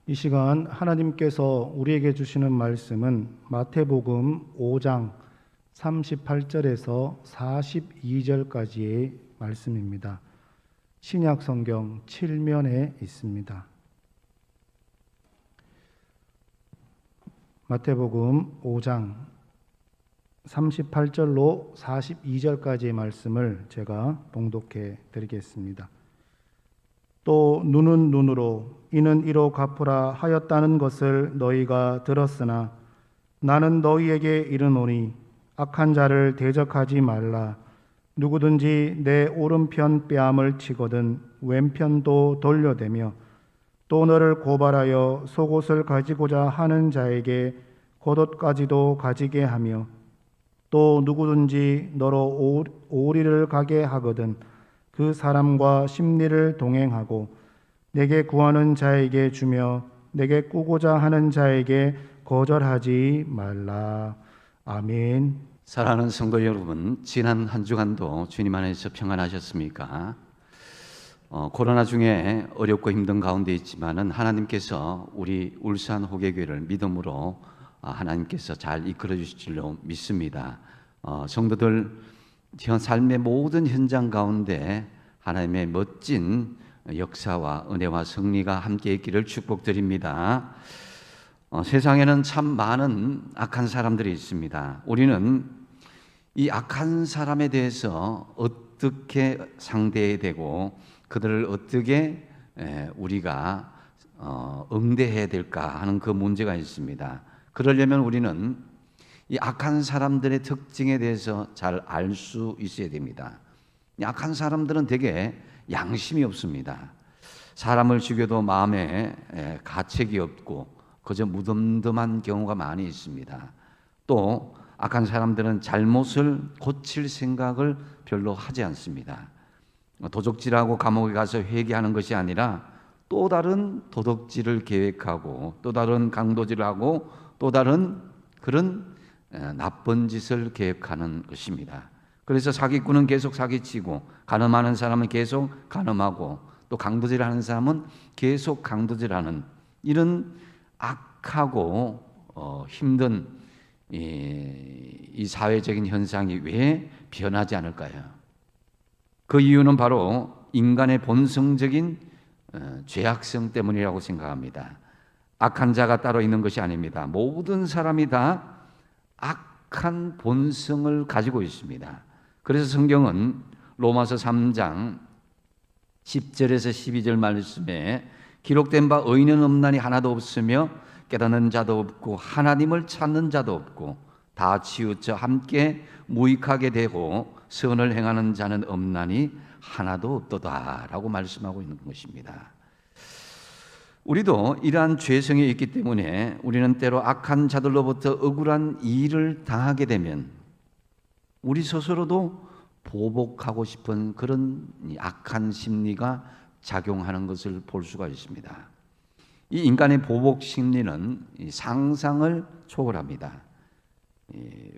이 시간 하나님께서 우리에게 주시는 말씀은 마태복음 5장 38절에서 42절까지의 말씀입니다. 신약 성경 7면에 있습니다. 마태복음 5장 38절로 42절까지의 말씀을 제가 봉독해 드리겠습니다. 또 눈은 눈으로 이는 이로 갚으라 하였다는 것을 너희가 들었으나 나는 너희에게 이르노니 악한 자를 대적하지 말라. 누구든지 내 오른편 뺨을 치거든 왼편도 돌려대며 또 너를 고발하여 속옷을 가지고자 하는 자에게 겉옷까지도 가지게 하며 또 누구든지 너로 오리를 가게 하거든 그 사람과 심리를 동행하고 내게 구하는 자에게 주며 내게 꾸고자 하는 자에게 거절하지 말라. 아멘. 사랑하는 성도 여러분, 지난 한 주간도 주님 안에서 평안하셨습니까? 코로나 중에 어렵고 힘든 가운데 있지만은 하나님께서 우리 울산 호계교회를 믿음으로 하나님께서 잘 이끌어 주실 줄로 믿습니다. 성도들 삶의 모든 현장 가운데 하나님의 멋진 역사와 은혜와 승리가 함께 있기를 축복드립니다. 세상에는 참 많은 악한 사람들이 있습니다. 우리는 이 악한 사람에 대해서 어떻게 상대해야 되고 그들을 어떻게 우리가 응대해야 될까 하는 그 문제가 있습니다. 그러려면 우리는 이 악한 사람들의 특징에 대해서 잘 알 수 있어야 됩니다. 이 악한 사람들은 되게 양심이 없습니다. 사람을 죽여도 마음에 가책이 없고 그저 무덤덤한 경우가 많이 있습니다. 또 악한 사람들은 잘못을 고칠 생각을 별로 하지 않습니다. 도적질하고 감옥에 가서 회개하는 것이 아니라 또 다른 도덕질을 계획하고 또 다른 강도질을 하고 또 다른 그런 나쁜 짓을 계획하는 것입니다. 그래서 사기꾼은 계속 사기치고 간음하는 사람은 계속 간음하고 또 강도질하는 사람은 계속 강도질하는 이런 악하고 힘든 이 사회적인 현상이 왜 변하지 않을까요? 그 이유는 바로 인간의 본성적인 죄악성 때문이라고 생각합니다. 악한 자가 따로 있는 것이 아닙니다. 모든 사람이 다 악한 본성을 가지고 있습니다. 그래서 성경은 로마서 3장 10절에서 12절 말씀에 기록된 바 의인은 없나니 하나도 없으며 깨닫는 자도 없고 하나님을 찾는 자도 없고 다 치우쳐 함께 무익하게 되고 선을 행하는 자는 없나니 하나도 없도다 라고 말씀하고 있는 것입니다. 우리도 이러한 죄성이 있기 때문에 우리는 때로 악한 자들로부터 억울한 일을 당하게 되면 우리 스스로도 보복하고 싶은 그런 악한 심리가 작용하는 것을 볼 수가 있습니다. 이 인간의 보복 심리는 상상을 초월합니다.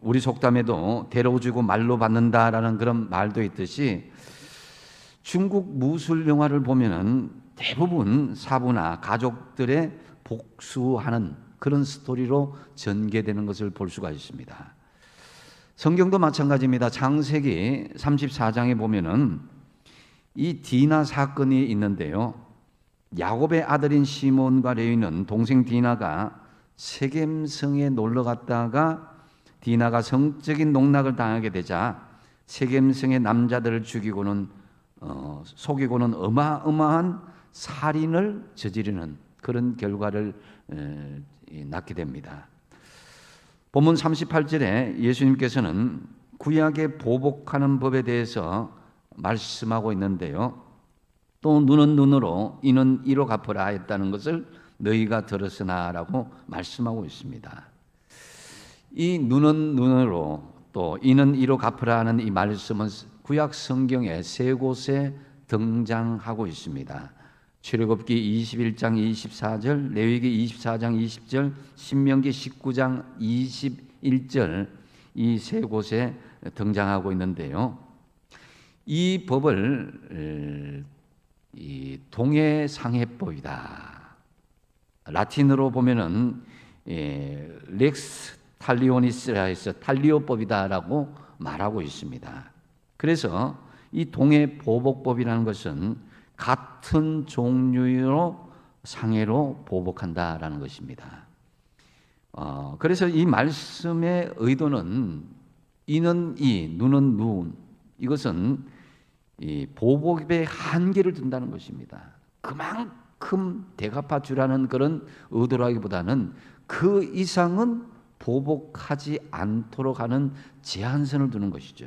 우리 속담에도 대로 주고 말로 받는다라는 그런 말도 있듯이 중국 무술 영화를 보면은 대부분 사부나 가족들의 복수하는 그런 스토리로 전개되는 것을 볼 수가 있습니다. 성경도 마찬가지입니다. 창세기 34장에 보면은 이 디나 사건이 있는데요. 야곱의 아들인 시몬과 레위는 동생 디나가 세겜성에 놀러 갔다가 디나가 성적인 농락을 당하게 되자 세겜성의 남자들을 죽이고는 속이고는 어마어마한 살인을 저지르는 그런 결과를 낳게 됩니다. 본문 38절에 예수님께서는 구약의 보복하는 법에 대해서 말씀하고 있는데요. 또 눈은 눈으로 이는 이로 갚으라 했다는 것을 너희가 들었으나 라고 말씀하고 있습니다. 이 눈은 눈으로 또 이는 이로 갚으라 하는 이 말씀은 구약 성경에 세 곳에 등장하고 있습니다. 출애굽기 21장 24절, 레위기 24장 20절, 신명기 19장 21절 이 세 곳에 등장하고 있는데요. 이 법을 이 동해상해법이다. 라틴어로 보면은 렉스 탈리오니스라 해서 탈리오법이다라고 말하고 있습니다. 그래서 이 동해 보복법이라는 것은 같은 종류로 상해로 보복한다라는 것입니다. 그래서 이 말씀의 의도는 이는 이, 누는 눈, 이것은 이 보복의 한계를 둔다는 것입니다. 그만큼 대갚아 주라는 그런 의도라기보다는 그 이상은 보복하지 않도록 하는 제한선을 두는 것이죠.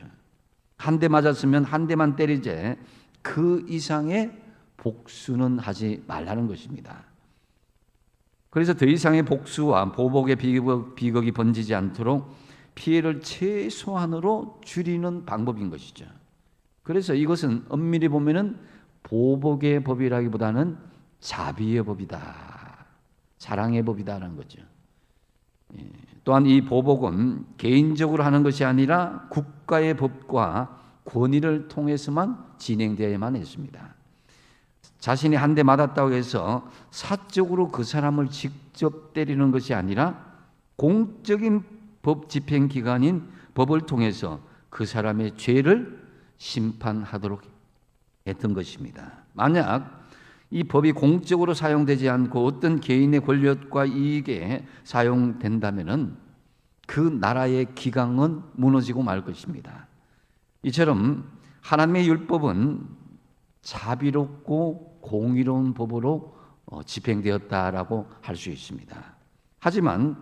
한 대 맞았으면 한 대만 때리되 그 이상의 복수는 하지 말라는 것입니다. 그래서 더 이상의 복수와 보복의 비극이 번지지 않도록 피해를 최소한으로 줄이는 방법인 것이죠. 그래서 이것은 엄밀히 보면은 보복의 법이라기보다는 자비의 법이다, 사랑의 법이다라는 거죠. 또한 이 보복은 개인적으로 하는 것이 아니라 국가의 법과 권위를 통해서만 진행되어야만 했습니다. 자신이 한 대 맞았다고 해서 사적으로 그 사람을 직접 때리는 것이 아니라 공적인 법 집행 기관인 법을 통해서 그 사람의 죄를 심판하도록 했던 것입니다. 만약 이 법이 공적으로 사용되지 않고 어떤 개인의 권력과 이익에 사용된다면은 그 나라의 기강은 무너지고 말 것입니다. 이처럼 하나님의 율법은 자비롭고 공의로운 법으로 집행되었다라고 할 수 있습니다. 하지만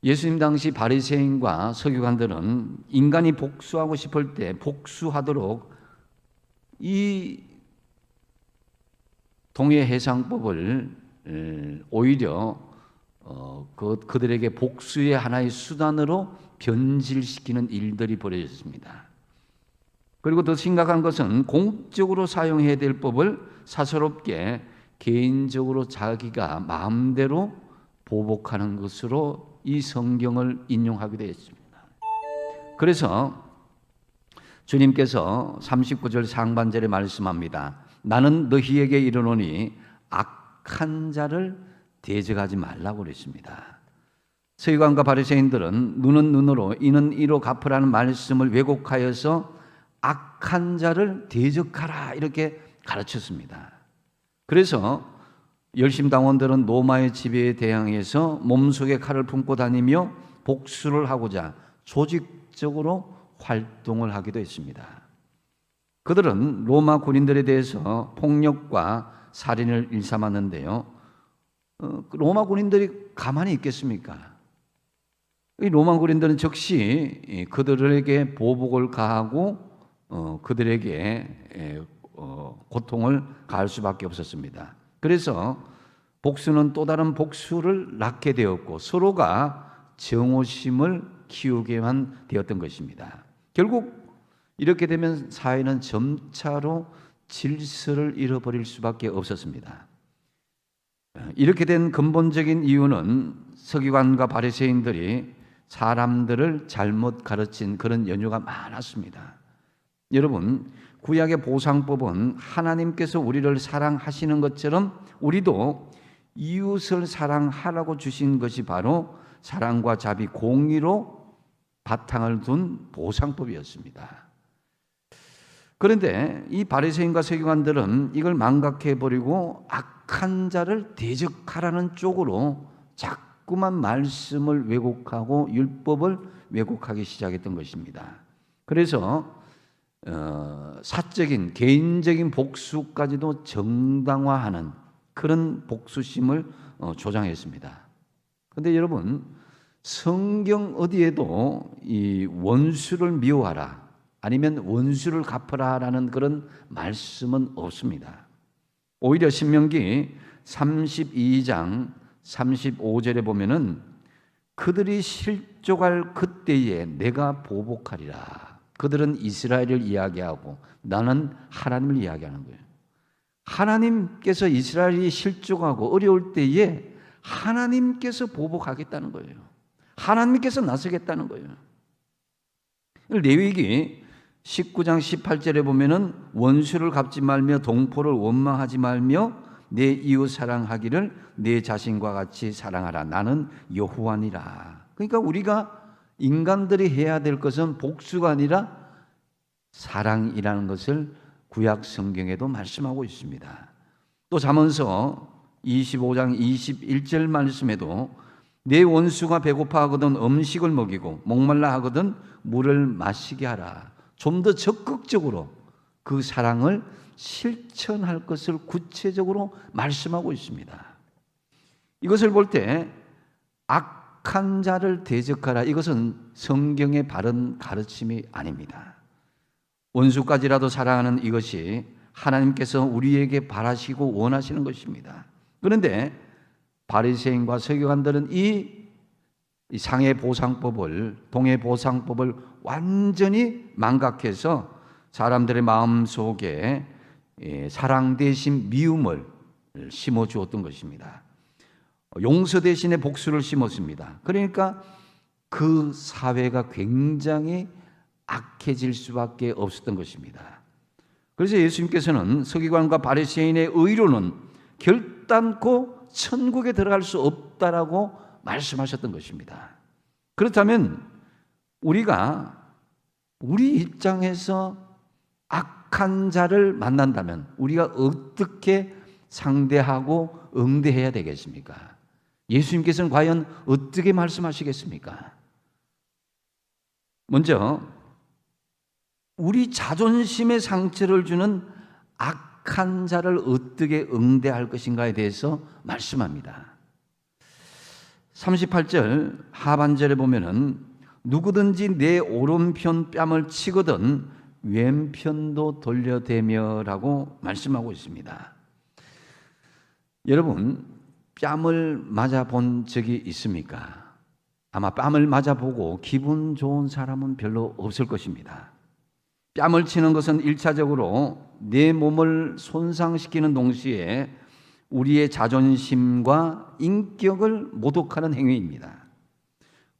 예수님 당시 바리새인과 서기관들은 인간이 복수하고 싶을 때 복수하도록 이 동해해상법을 오히려 그들에게 복수의 하나의 수단으로 변질시키는 일들이 벌어졌습니다. 그리고 더 심각한 것은 공적으로 사용해야 될 법을 사서롭게 개인적으로 자기가 마음대로 보복하는 것으로 이 성경을 인용하게 되었습니다. 그래서 주님께서 39절 상반절에 말씀합니다. 나는 너희에게 이르노니 악한 자를 대적하지 말라고 그랬습니다. 서기관과 바리새인들은 눈은 눈으로 이는 이로 갚으라는 말씀을 왜곡하여서 악한 자를 대적하라 이렇게 가르쳤습니다. 그래서 열심당원들은 로마의 지배에 대항해서 몸속에 칼을 품고 다니며 복수를 하고자 조직적으로 활동을 하기도 했습니다. 그들은 로마 군인들에 대해서 폭력과 살인을 일삼았는데요. 로마 군인들이 가만히 있겠습니까? 이 로마 군인들은 즉시 그들에게 보복을 가하고 그들에게 고통을 가할 수밖에 없었습니다. 그래서 복수는 또 다른 복수를 낳게 되었고 서로가 정오심을 키우게만 되었던 것입니다. 결국 이렇게 되면 사회는 점차로 질서를 잃어버릴 수밖에 없었습니다. 이렇게 된 근본적인 이유는 서기관과 바리새인들이 사람들을 잘못 가르친 그런 연유가 많았습니다. 여러분, 구약의 보상법은 하나님께서 우리를 사랑하시는 것처럼 우리도 이웃을 사랑하라고 주신 것이 바로 사랑과 자비, 공의로 바탕을 둔 보상법이었습니다. 그런데 이 바리새인과 서기관들은 이걸 망각해버리고 악한 자를 대적하라는 쪽으로 자꾸만 말씀을 왜곡하고 율법을 왜곡하기 시작했던 것입니다. 그래서 사적인 개인적인 복수까지도 정당화하는 그런 복수심을 조장했습니다. 그런데 여러분, 성경 어디에도 이 원수를 미워하라 아니면 원수를 갚으라라는 그런 말씀은 없습니다. 오히려 신명기 32장 35절에 보면은 그들이 실족할 그때에 내가 보복하리라. 그들은 이스라엘을 이야기하고 나는 하나님을 이야기하는 거예요. 하나님께서 이스라엘이 실족하고 어려울 때에 하나님께서 보복하겠다는 거예요. 하나님께서 나서겠다는 거예요. 레위기 19장 18절에 보면은 원수를 갚지 말며 동포를 원망하지 말며 내 이웃 사랑하기를 내 자신과 같이 사랑하라. 나는 여호와니라. 그러니까 우리가 인간들이 해야 될 것은 복수가 아니라 사랑이라는 것을 구약 성경에도 말씀하고 있습니다. 또 잠언서 25장 21절 말씀에도 내 원수가 배고파 하거든 음식을 먹이고 목말라 하거든 물을 마시게 하라. 좀 더 적극적으로 그 사랑을 실천할 것을 구체적으로 말씀하고 있습니다. 이것을 볼 때 악한 자를 대적하라, 이것은 성경의 바른 가르침이 아닙니다. 원수까지라도 사랑하는 이것이 하나님께서 우리에게 바라시고 원하시는 것입니다. 그런데 바리새인과 서기관들은 이 상해 보상법을, 동해 보상법을 완전히 망각해서 사람들의 마음속에 사랑 대신 미움을 심어 주었던 것입니다. 용서 대신에 복수를 심었습니다. 그러니까 그 사회가 굉장히 악해질 수밖에 없었던 것입니다. 그래서 예수님께서는 서기관과 바리새인의 의로는 결단코 천국에 들어갈 수 없다라고 말씀하셨던 것입니다. 그렇다면 우리가 우리 입장에서 악한 자를 만난다면 우리가 어떻게 상대하고 응대해야 되겠습니까? 예수님께서는 과연 어떻게 말씀하시겠습니까? 먼저 우리 자존심에 상처를 주는 악한 자를 어떻게 응대할 것인가에 대해서 말씀합니다. 38절 하반절에 보면은 누구든지 내 오른편 뺨을 치거든 왼편도 돌려대며라고 말씀하고 있습니다. 여러분, 뺨을 맞아본 적이 있습니까? 아마 뺨을 맞아보고 기분 좋은 사람은 별로 없을 것입니다. 뺨을 치는 것은 1차적으로 내 몸을 손상시키는 동시에 우리의 자존심과 인격을 모독하는 행위입니다.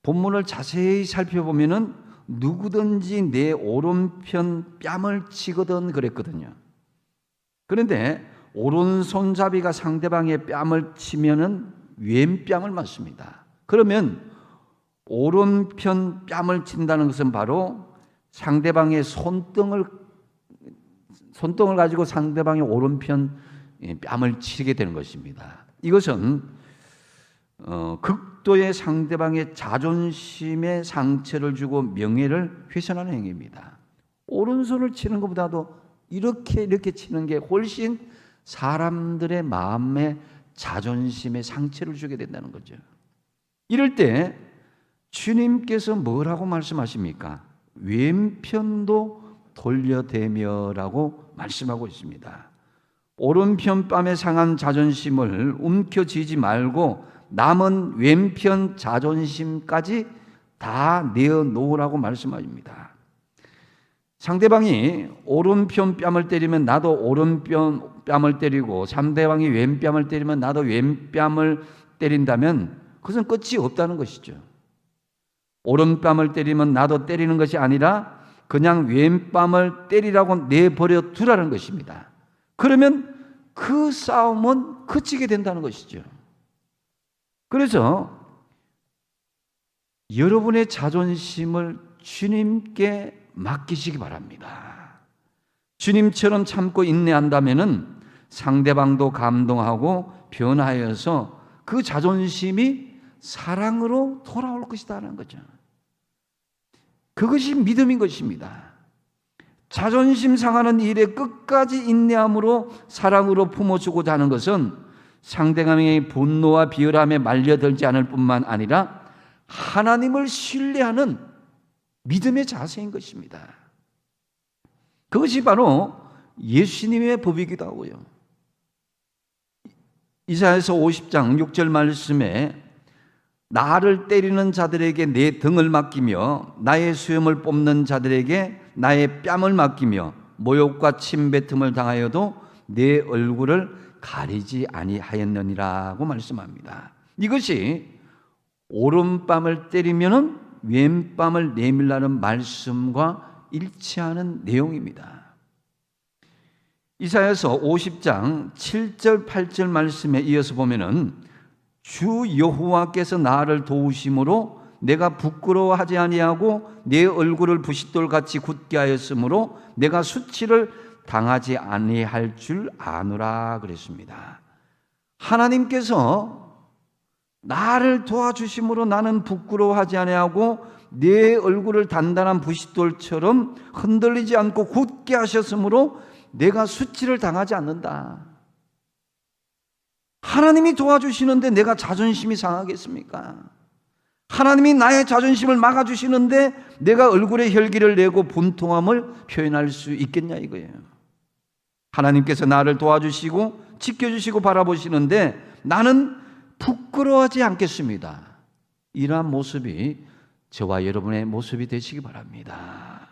본문을 자세히 살펴보면은 누구든지 내 오른편 뺨을 치거든 그랬거든요. 그런데 오른손잡이가 상대방의 뺨을 치면은 왼뺨을 맞습니다. 그러면 오른편 뺨을 친다는 것은 바로 상대방의 손등을 가지고 상대방의 오른편 뺨을 치게 되는 것입니다. 이것은 극도의 상대방의 자존심에 상처를 주고 명예를 훼손하는 행위입니다. 오른손을 치는 것보다도 이렇게 치는 게 훨씬 사람들의 마음에 자존심에 상처를 주게 된다는 거죠. 이럴 때 주님께서 뭐라고 말씀하십니까? 왼편도 돌려대며라고 말씀하고 있습니다. 오른편 뺨에 상한 자존심을 움켜쥐지 말고 남은 왼편 자존심까지 다 내어놓으라고 말씀합니다. 상대방이 오른편 뺨을 때리면 나도 오른편 뺨을 때리고 상대방이 왼뺨을 때리면 나도 왼뺨을 때린다면 그것은 끝이 없다는 것이죠. 오른뺨을 때리면 나도 때리는 것이 아니라 그냥 왼뺨을 때리라고 내버려 두라는 것입니다. 그러면 그 싸움은 그치게 된다는 것이죠. 그래서 여러분의 자존심을 주님께 맡기시기 바랍니다. 주님처럼 참고 인내한다면은 상대방도 감동하고 변화하여서 그 자존심이 사랑으로 돌아올 것이다라는 거죠. 그것이 믿음인 것입니다. 자존심 상하는 일에 끝까지 인내함으로 사랑으로 품어주고자 하는 것은 상대방의 분노와 비열함에 말려들지 않을 뿐만 아니라 하나님을 신뢰하는 믿음의 자세인 것입니다. 그것이 바로 예수님의 법이기도 하고요. 이사야서 50장 6절 말씀에 나를 때리는 자들에게 내 등을 맡기며 나의 수염을 뽑는 자들에게 나의 뺨을 맡기며 모욕과 침뱉음을 당하여도 내 얼굴을 가리지 아니하였느니라고 말씀합니다. 이것이 오른뺨을 때리면은 왼뺨을 내밀라는 말씀과 일치하는 내용입니다. 이사야서 50장 7절 8절 말씀에 이어서 보면은 주 여호와께서 나를 도우심으로 내가 부끄러워하지 아니하고 내 얼굴을 부싯돌같이 굳게 하였으므로 내가 수치를 당하지 아니할 줄 아노라 그랬습니다. 하나님께서 나를 도와주심으로 나는 부끄러워하지 아니하고 내 얼굴을 단단한 부싯돌처럼 흔들리지 않고 굳게 하셨으므로 내가 수치를 당하지 않는다. 하나님이 도와주시는데 내가 자존심이 상하겠습니까? 하나님이 나의 자존심을 막아주시는데 내가 얼굴에 혈기를 내고 분통함을 표현할 수 있겠냐 이거예요. 하나님께서 나를 도와주시고 지켜주시고 바라보시는데 나는 부끄러워하지 않겠습니다. 이러한 모습이 저와 여러분의 모습이 되시기 바랍니다.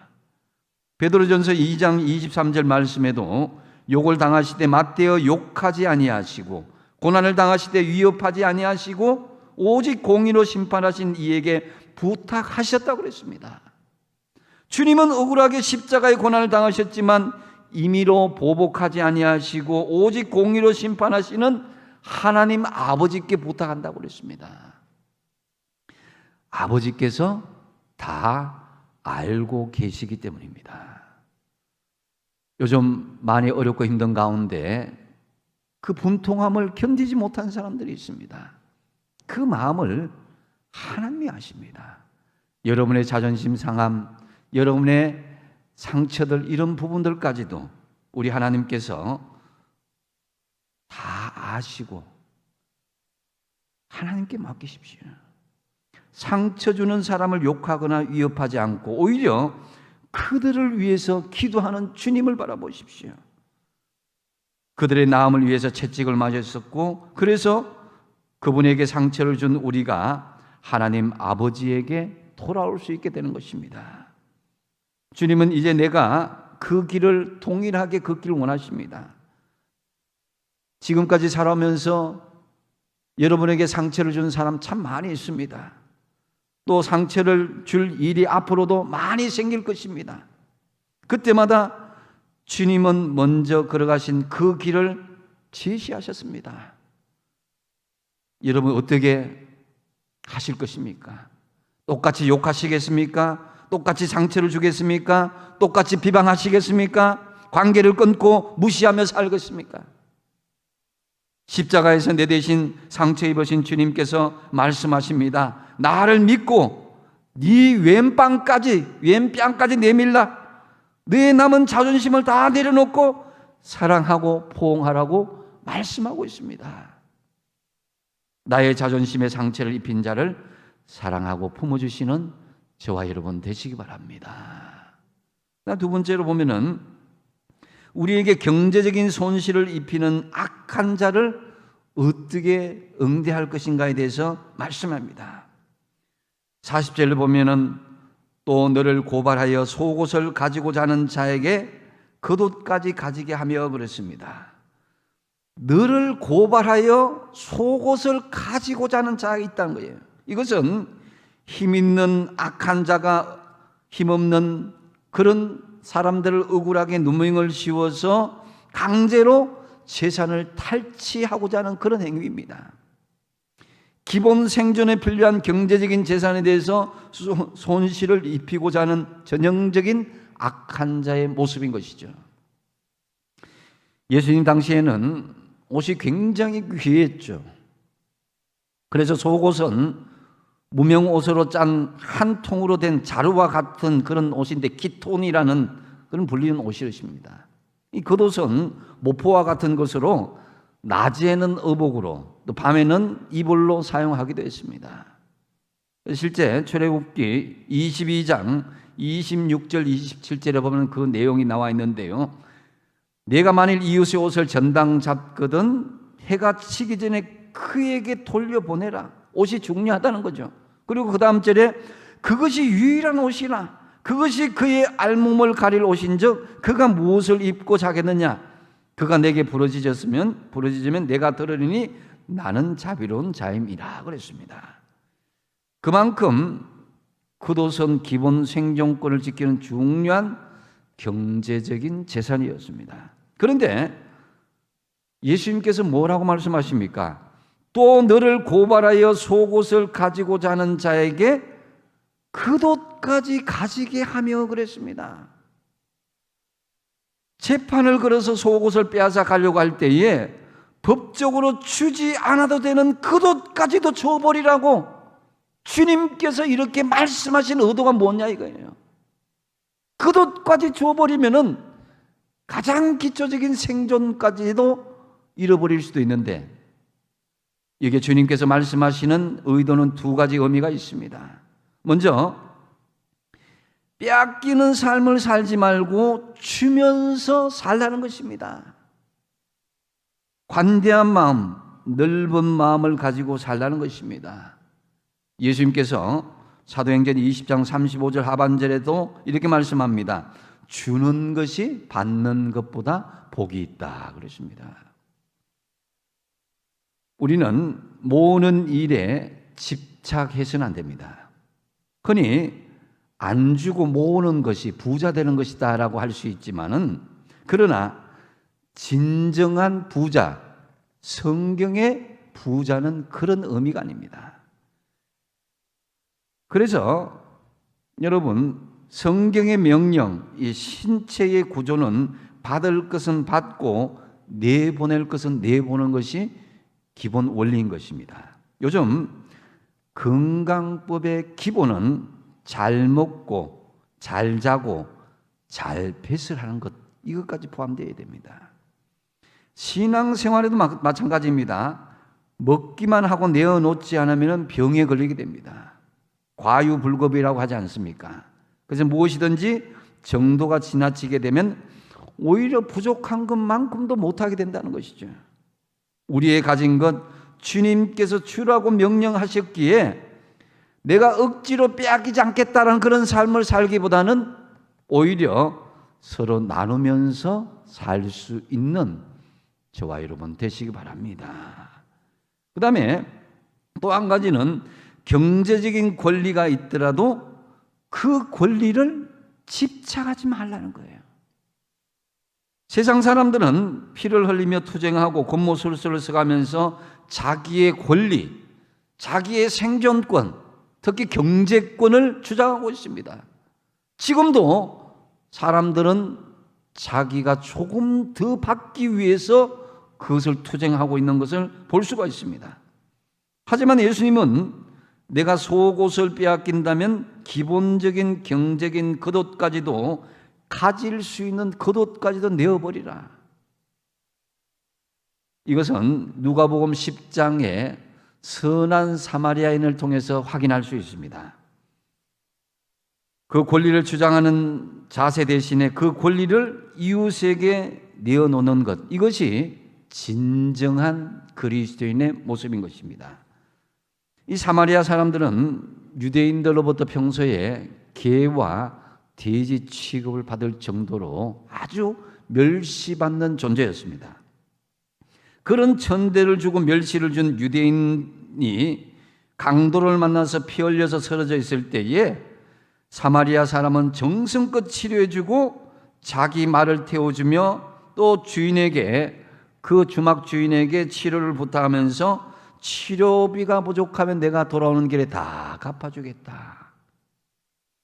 베드로전서 2장 23절 말씀에도 욕을 당하시되 맞대어 욕하지 아니하시고 고난을 당하시되 위협하지 아니하시고 오직 공의로 심판하신 이에게 부탁하셨다고 그랬습니다. 주님은 억울하게 십자가의 고난을 당하셨지만 임의로 보복하지 아니하시고 오직 공의로 심판하시는 하나님 아버지께 부탁한다고 그랬습니다. 아버지께서 다 알고 계시기 때문입니다. 요즘 많이 어렵고 힘든 가운데 그 분통함을 견디지 못한 사람들이 있습니다. 그 마음을 하나님이 아십니다. 여러분의 자존심 상함, 여러분의 상처들 이런 부분들까지도 우리 하나님께서 다 아시고 하나님께 맡기십시오. 상처 주는 사람을 욕하거나 위협하지 않고 오히려 그들을 위해서 기도하는 주님을 바라보십시오. 그들의 나음을 위해서 채찍을 맞았었고 그래서 그분에게 상처를 준 우리가 하나님 아버지에게 돌아올 수 있게 되는 것입니다. 주님은 이제 내가 그 길을 동일하게 걷기를 원하십니다. 지금까지 살아오면서 여러분에게 상처를 준 사람 참 많이 있습니다. 또 상처를 줄 일이 앞으로도 많이 생길 것입니다. 그때마다 주님은 먼저 걸어가신 그 길을 제시하셨습니다. 여러분 어떻게 하실 것입니까? 똑같이 욕하시겠습니까? 똑같이 상처를 주겠습니까? 똑같이 비방하시겠습니까? 관계를 끊고 무시하며 살겠습니까? 십자가에서 내 대신 상처 입으신 주님께서 말씀하십니다. 나를 믿고 네 왼뺨까지 내밀라. 내 남은 자존심을 다 내려놓고 사랑하고 포옹하라고 말씀하고 있습니다. 나의 자존심에 상처를 입힌 자를 사랑하고 품어주시는 저와 여러분 되시기 바랍니다. 두 번째로 보면은 우리에게 경제적인 손실을 입히는 악한 자를 어떻게 응대할 것인가에 대해서 말씀합니다. 40절을 보면은 또 너를 고발하여 속옷을 가지고자 하는 자에게 겉옷까지 가지게 하며 그랬습니다. 너를 고발하여 속옷을 가지고자 하는 자가 있다는 거예요. 이것은 힘 있는 악한 자가 힘없는 그런 사람들을 억울하게 누명을 씌워서 강제로 재산을 탈취하고자 하는 그런 행위입니다. 기본 생존에 필요한 경제적인 재산에 대해서 손실을 입히고자 하는 전형적인 악한 자의 모습인 것이죠. 예수님 당시에는 옷이 굉장히 귀했죠. 그래서 속옷은 무명 옷으로 짠 한 통으로 된 자루와 같은 그런 옷인데 기톤이라는 그런 불리는 옷이었습니다. 이 겉옷은 모포와 같은 것으로 낮에는 의복으로 또 밤에는 이불로 사용하기도 했습니다. 실제 출애굽기 22장 26절 27절에 보면 그 내용이 나와 있는데요. 내가 만일 이웃의 옷을 전당 잡거든 해가 치기 전에 그에게 돌려보내라. 옷이 중요하다는 거죠. 그리고 그 다음 절에 그것이 유일한 옷이라 그것이 그의 알몸을 가릴 옷인즉 그가 무엇을 입고 자겠느냐. 그가 내게 부러지면 내가 들으리니 나는 자비로운 자임이라 그랬습니다. 그만큼 겉옷은 기본 생존권을 지키는 중요한 경제적인 재산이었습니다. 그런데 예수님께서 뭐라고 말씀하십니까? 또 너를 고발하여 속옷을 가지고자 하는 자에게 겉옷까지 가지게 하며 그랬습니다. 재판을 걸어서 속옷을 빼앗아 가려고 할 때에 법적으로 주지 않아도 되는 겉옷까지도 줘버리라고 주님께서 이렇게 말씀하신 의도가 뭐냐 이거예요. 겉옷까지 줘버리면은 가장 기초적인 생존까지도 잃어버릴 수도 있는데, 이게 주님께서 말씀하시는 의도는 두 가지 의미가 있습니다. 먼저 빼앗기는 삶을 살지 말고 주면서 살라는 것입니다. 관대한 마음, 넓은 마음을 가지고 살라는 것입니다. 예수님께서 사도행전 20장 35절 하반절에도 이렇게 말씀합니다. 주는 것이 받는 것보다 복이 있다 그러십니다. 우리는 모으는 일에 집착해서는 안 됩니다. 흔히 안 주고 모으는 것이 부자 되는 것이다 라고 할 수 있지만은, 그러나 진정한 부자, 성경의 부자는 그런 의미가 아닙니다. 그래서 여러분, 성경의 명령, 이 신체의 구조는 받을 것은 받고 내보낼 것은 내보는 것이 기본 원리인 것입니다. 요즘 건강법의 기본은 잘 먹고 잘 자고 잘 배설하는 것, 이것까지 포함되어야 됩니다. 신앙생활에도 마찬가지입니다. 먹기만 하고 내어놓지 않으면 병에 걸리게 됩니다. 과유불급이라고 하지 않습니까? 그래서 무엇이든지 정도가 지나치게 되면 오히려 부족한 것만큼도 못하게 된다는 것이죠. 우리의 가진 것 주님께서 주라고 명령하셨기에 내가 억지로 빼앗기지 않겠다는 그런 삶을 살기보다는 오히려 서로 나누면서 살 수 있는 저와 여러분 되시기 바랍니다. 그 다음에 또 한 가지는 경제적인 권리가 있더라도 그 권리를 집착하지 말라는 거예요. 세상 사람들은 피를 흘리며 투쟁하고 곤모술수를 써가면서 자기의 권리, 자기의 생존권, 특히 경제권을 주장하고 있습니다. 지금도 사람들은 자기가 조금 더 받기 위해서 그것을 투쟁하고 있는 것을 볼 수가 있습니다. 하지만 예수님은 내가 속옷을 빼앗긴다면 기본적인 경제적인 겉옷까지도, 가질 수 있는 겉옷까지도 내어버리라. 이것은 누가복음 10장에 선한 사마리아인을 통해서 확인할 수 있습니다. 그 권리를 주장하는 자세 대신에 그 권리를 이웃에게 내어놓는 것, 이것이 진정한 그리스도인의 모습인 것입니다. 이 사마리아 사람들은 유대인들로부터 평소에 개와 돼지 취급을 받을 정도로 아주 멸시받는 존재였습니다. 그런 천대를 주고 멸시를 준 유대인이 강도를 만나서 피 흘려서 쓰러져 있을 때에 사마리아 사람은 정성껏 치료해주고 자기 말을 태워주며 또 주인에게, 그 주막 주인에게 치료를 부탁하면서 치료비가 부족하면 내가 돌아오는 길에 다 갚아주겠다.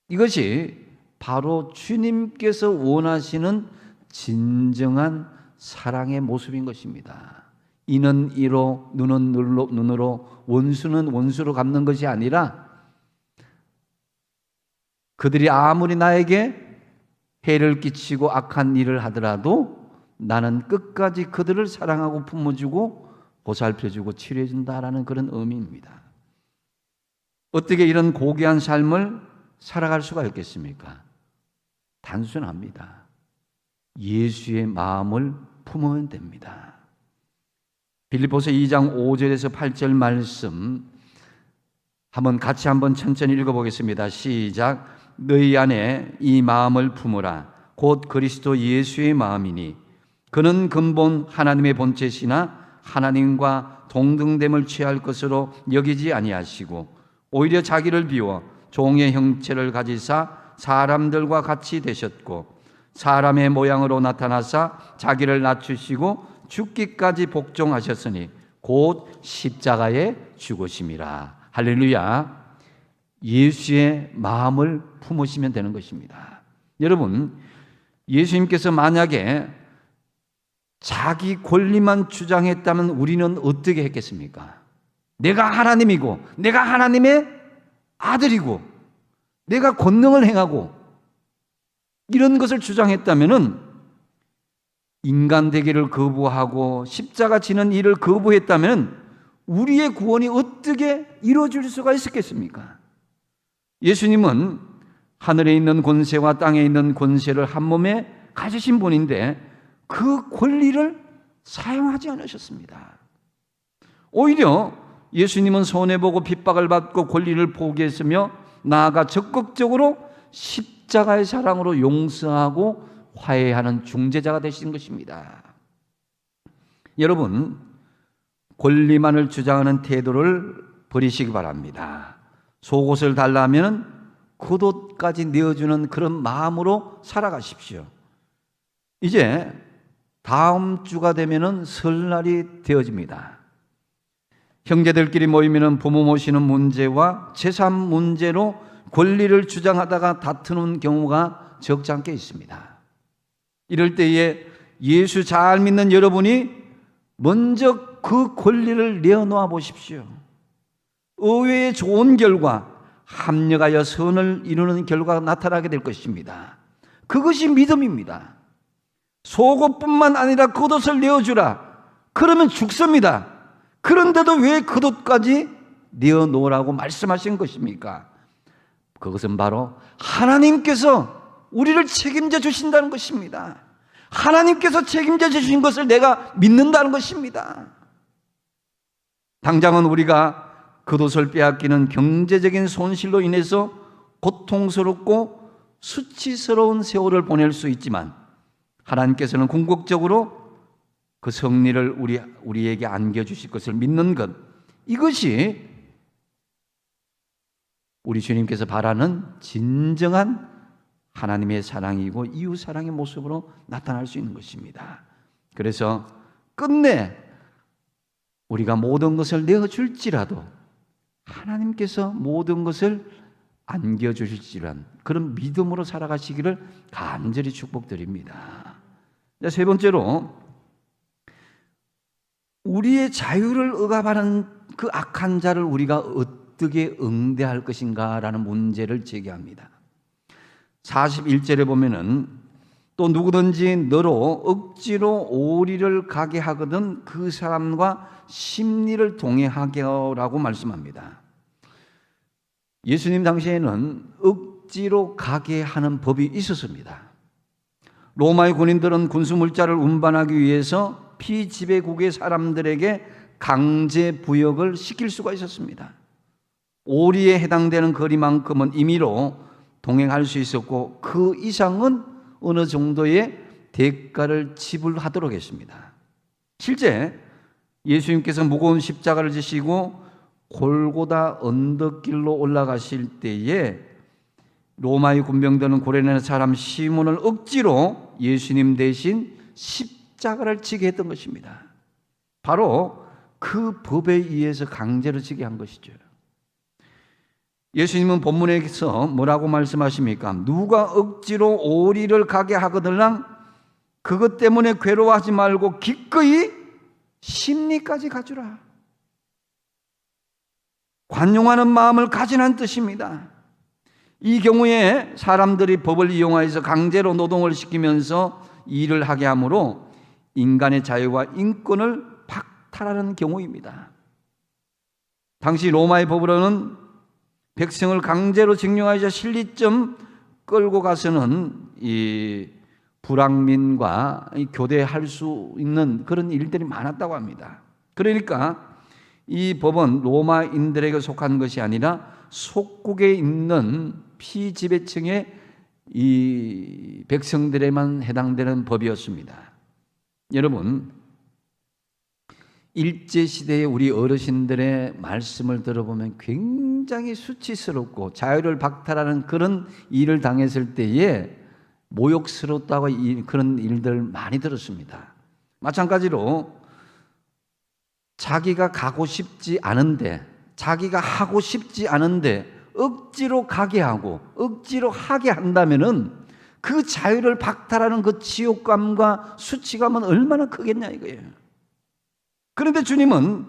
이것이 바로 주님께서 원하시는 진정한 사랑의 모습인 것입니다. 이는 이로 눈은 눈으로 원수는 원수로 갚는 것이 아니라, 그들이 아무리 나에게 해를 끼치고 악한 일을 하더라도 나는 끝까지 그들을 사랑하고 품어주고 보살펴주고 치료해준다라는 그런 의미입니다. 어떻게 이런 고귀한 삶을 살아갈 수가 있겠습니까? 단순합니다. 예수의 마음을 품으면 됩니다. 빌립보서 2장 5절에서 8절 말씀 같이 한번 천천히 읽어보겠습니다. 시작. 너희 안에 이 마음을 품으라. 곧 그리스도 예수의 마음이니 그는 근본 하나님의 본체시나 하나님과 동등됨을 취할 것으로 여기지 아니하시고 오히려 자기를 비워 종의 형체를 가지사 사람들과 같이 되셨고 사람의 모양으로 나타나사 자기를 낮추시고 죽기까지 복종하셨으니 곧 십자가에 죽으심이라. 할렐루야. 예수의 마음을 품으시면 되는 것입니다. 여러분, 예수님께서 만약에 자기 권리만 주장했다면 우리는 어떻게 했겠습니까? 내가 하나님이고 내가 하나님의 아들이고 내가 권능을 행하고 이런 것을 주장했다면 인간 되기를 거부하고 십자가 지는 일을 거부했다면 우리의 구원이 어떻게 이루어질 수가 있었겠습니까? 예수님은 하늘에 있는 권세와 땅에 있는 권세를 한 몸에 가지신 분인데 그 권리를 사용하지 않으셨습니다. 오히려 예수님은 손해보고 핍박을 받고 권리를 포기했으며 나아가 적극적으로 십자가의 사랑으로 용서하고 화해하는 중재자가 되신 것입니다. 여러분, 권리만을 주장하는 태도를 버리시기 바랍니다. 속옷을 달라면 겉옷까지 내어주는 그런 마음으로 살아가십시오. 이제 다음 주가 되면은 설날이 되어집니다. 형제들끼리 모이면은 부모 모시는 문제와 재산 문제로 권리를 주장하다가 다투는 경우가 적지 않게 있습니다. 이럴 때에 예수 잘 믿는 여러분이 먼저 그 권리를 내어놓아 보십시오. 의외의 좋은 결과, 합력하여 선을 이루는 결과가 나타나게 될 것입니다. 그것이 믿음입니다. 속옷뿐만 아니라 겉옷을 내어주라. 그러면 죽습니다. 그런데도 왜 겉옷까지 내어놓으라고 말씀하신 것입니까? 그것은 바로 하나님께서 우리를 책임져 주신다는 것입니다. 하나님께서 책임져 주신 것을 내가 믿는다는 것입니다. 당장은 우리가 겉옷을 빼앗기는 경제적인 손실로 인해서 고통스럽고 수치스러운 세월을 보낼 수 있지만 하나님께서는 궁극적으로 그 승리를 우리에게 안겨주실 것을 믿는 것, 이것이 우리 주님께서 바라는 진정한 하나님의 사랑이고 이웃 사랑의 모습으로 나타날 수 있는 것입니다. 그래서 끝내 우리가 모든 것을 내어줄지라도 하나님께서 모든 것을 안겨주실지란 그런 믿음으로 살아가시기를 간절히 축복드립니다. 세 번째로, 우리의 자유를 억압하는 그 악한 자를 우리가 어떻게 응대할 것인가라는 문제를 제기합니다. 41절에 보면은 또 누구든지 너로 억지로 오리를 가게 하거든 그 사람과 심리를 동행하게 하라고 말씀합니다. 예수님 당시에는 억지로 가게 하는 법이 있었습니다. 로마의 군인들은 군수물자를 운반하기 위해서 피지배국의 사람들에게 강제 부역을 시킬 수가 있었습니다. 오리에 해당되는 거리만큼은 임의로 동행할 수 있었고 그 이상은 어느 정도의 대가를 지불하도록 했습니다. 실제 예수님께서 무거운 십자가를 지시고 골고다 언덕길로 올라가실 때에 로마의 군병들은 고려내는 사람 시몬을 억지로 예수님 대신 십자가를 지게 했던 것입니다. 바로 그 법에 의해서 강제로 지게 한 것이죠. 예수님은 본문에서 뭐라고 말씀하십니까? 누가 억지로 오리를 가게 하거들랑 그것 때문에 괴로워하지 말고 기꺼이 심리까지 가주라. 관용하는 마음을 가지라는 뜻입니다. 이 경우에 사람들이 법을 이용하여서 강제로 노동을 시키면서 일을 하게 하므로 인간의 자유와 인권을 박탈하는 경우입니다. 당시 로마의 법으로는 백성을 강제로 징용하여서 실리점 끌고 가서는 이 불황민과 교대할 수 있는 그런 일들이 많았다고 합니다. 그러니까 이 법은 로마인들에게 속한 것이 아니라 속국에 있는 피지배층의 이 백성들에만 해당되는 법이었습니다. 여러분, 일제시대의 우리 어르신들의 말씀을 들어보면 굉장히 수치스럽고 자유를 박탈하는 그런 일을 당했을 때에 모욕스럽다고 그런 일들 많이 들었습니다. 마찬가지로 자기가 가고 싶지 않은데, 자기가 하고 싶지 않은데 억지로 가게 하고 억지로 하게 한다면은 그 자유를 박탈하는 그 지옥감과 수치감은 얼마나 크겠냐 이거예요. 그런데 주님은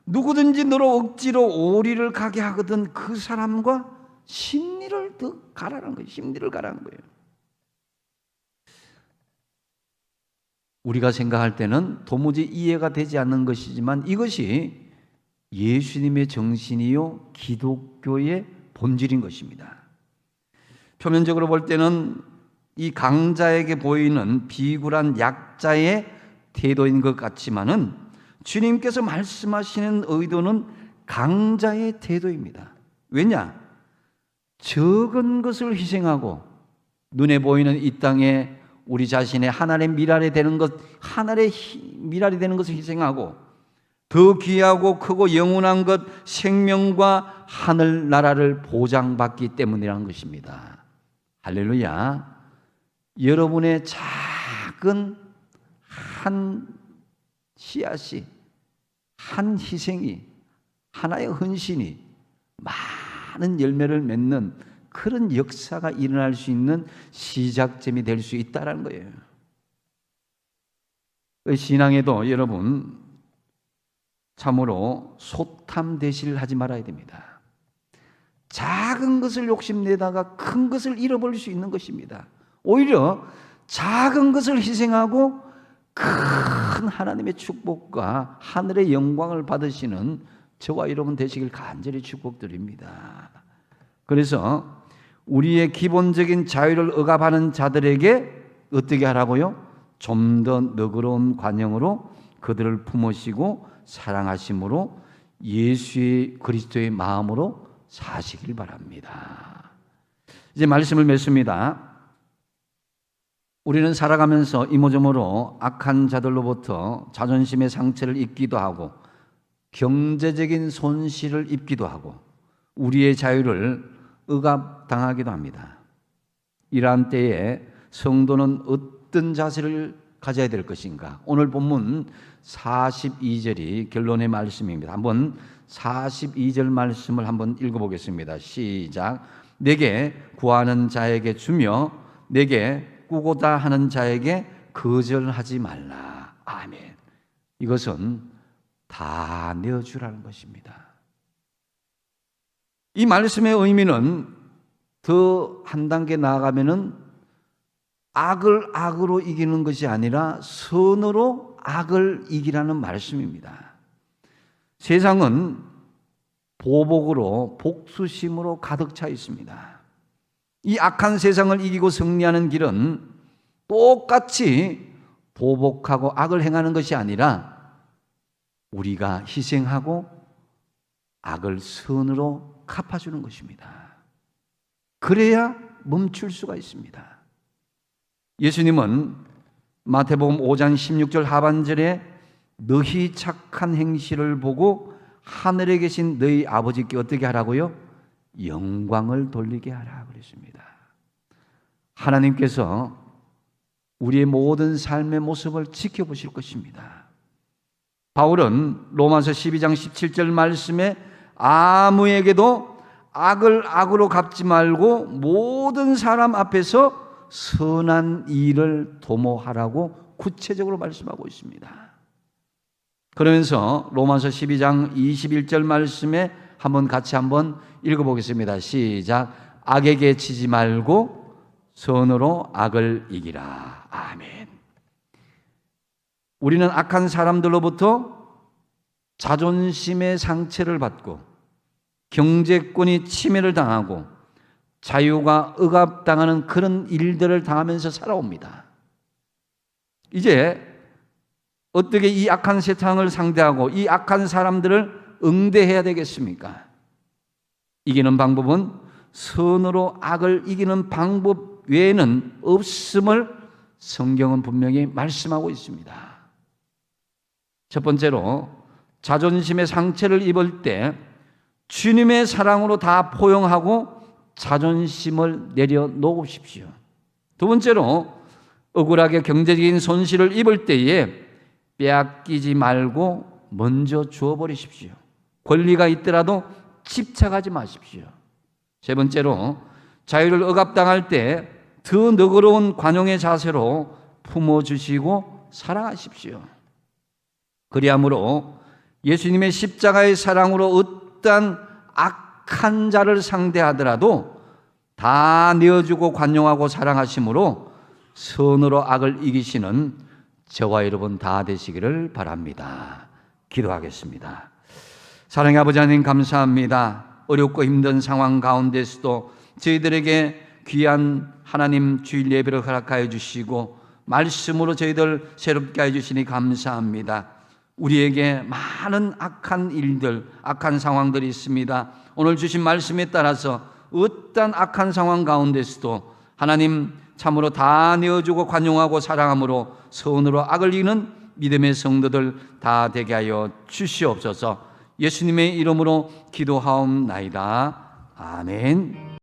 누구든지 너로 억지로 오리를 가게 하거든 그 사람과 심리를 더 가라는 거예요. 심리를 가라는 거예요. 우리가 생각할 때는 도무지 이해가 되지 않는 것이지만 이것이 예수님의 정신이요 기독교의 본질인 것입니다. 표면적으로 볼 때는 이 강자에게 보이는 비굴한 약자의 태도인 것 같지만은 주님께서 말씀하시는 의도는 강자의 태도입니다. 왜냐? 적은 것을 희생하고 눈에 보이는 이 땅에 우리 자신의 하늘의 미랄이 되는 것, 하늘의 미랄이 되는 것을 희생하고 더 귀하고 크고 영원한 것, 생명과 하늘나라를 보장받기 때문이라는 것입니다. 할렐루야. 여러분의 작은 한 씨앗이, 한 희생이, 하나의 헌신이 많은 열매를 맺는 그런 역사가 일어날 수 있는 시작점이 될 수 있다는 거예요. 신앙에도 여러분 참으로 소탐대실 하지 말아야 됩니다. 작은 것을 욕심내다가 큰 것을 잃어버릴 수 있는 것입니다. 오히려 작은 것을 희생하고 큰 하나님의 축복과 하늘의 영광을 받으시는 저와 여러분 되시길 간절히 축복드립니다. 그래서 우리의 기본적인 자유를 억압하는 자들에게 어떻게 하라고요? 좀 더 너그러운 관용으로 그들을 품으시고 사랑하심으로 예수의 그리스도의 마음으로 사시길 바랍니다. 이제 말씀을 맺습니다. 우리는 살아가면서 이모저모로 악한 자들로부터 자존심의 상처를 입기도 하고 경제적인 손실을 입기도 하고 우리의 자유를 억압당하기도 합니다. 이러한 때에 성도는 어떤 자세를 가져야 될 것인가? 오늘 본문 42절이 결론의 말씀입니다. 한번 42절 말씀을 한번 읽어보겠습니다. 시작. 내게 구하는 자에게 주며 내게 꾸고자 하는 자에게 거절하지 말라. 아멘. 이것은 다 내어주라는 것입니다. 이 말씀의 의미는 더 한 단계 나아가면은 악을 악으로 이기는 것이 아니라 선으로 악을 이기라는 말씀입니다. 세상은 보복으로 복수심으로 가득 차 있습니다. 이 악한 세상을 이기고 승리하는 길은 똑같이 보복하고 악을 행하는 것이 아니라 우리가 희생하고 악을 선으로 갚아주는 것입니다. 그래야 멈출 수가 있습니다. 예수님은 마태복음 5장 16절 하반절에 너희 착한 행실을 보고 하늘에 계신 너희 아버지께 어떻게 하라고요? 영광을 돌리게 하라 그랬습니다. 하나님께서 우리의 모든 삶의 모습을 지켜보실 것입니다. 바울은 로마서 12장 17절 말씀에 아무에게도 악을 악으로 갚지 말고 모든 사람 앞에서 선한 일을 도모하라고 구체적으로 말씀하고 있습니다. 그러면서 로마서 12장 21절 말씀에 같이 한번 읽어보겠습니다. 시작. 악에게 치지 말고 선으로 악을 이기라. 아멘. 우리는 악한 사람들로부터 자존심의 상처를 받고 경제권이 침해를 당하고 자유가 억압당하는 그런 일들을 당하면서 살아옵니다. 이제 어떻게 이 악한 세상을 상대하고 이 악한 사람들을 응대해야 되겠습니까? 이기는 방법은 선으로 악을 이기는 방법 외에는 없음을 성경은 분명히 말씀하고 있습니다. 첫 번째로 자존심의 상처를 입을 때 주님의 사랑으로 다 포용하고 자존심을 내려놓으십시오. 두 번째로 억울하게 경제적인 손실을 입을 때에 빼앗기지 말고 먼저 주어버리십시오. 권리가 있더라도 집착하지 마십시오. 세 번째로 자유를 억압당할 때 더 너그러운 관용의 자세로 품어주시고 사랑하십시오. 그리함으로 예수님의 십자가의 사랑으로 어떠한 악한 자를 상대하더라도 다 내어주고 관용하고 사랑하심으로 선으로 악을 이기시는 저와 여러분 다 되시기를 바랍니다. 기도하겠습니다. 사랑의 아버지 하나님 감사합니다. 어렵고 힘든 상황 가운데서도 저희들에게 귀한 하나님 주일 예배를 허락하여 주시고 말씀으로 저희들 새롭게 해주시니 감사합니다. 우리에게 많은 악한 일들, 악한 상황들이 있습니다. 오늘 주신 말씀에 따라서 어떠한 악한 상황 가운데서도 하나님 참으로 다 내어주고 관용하고 사랑함으로 선으로 악을 이기는 믿음의 성도들 다 되게 하여 주시옵소서. 예수님의 이름으로 기도하옵나이다. 아멘.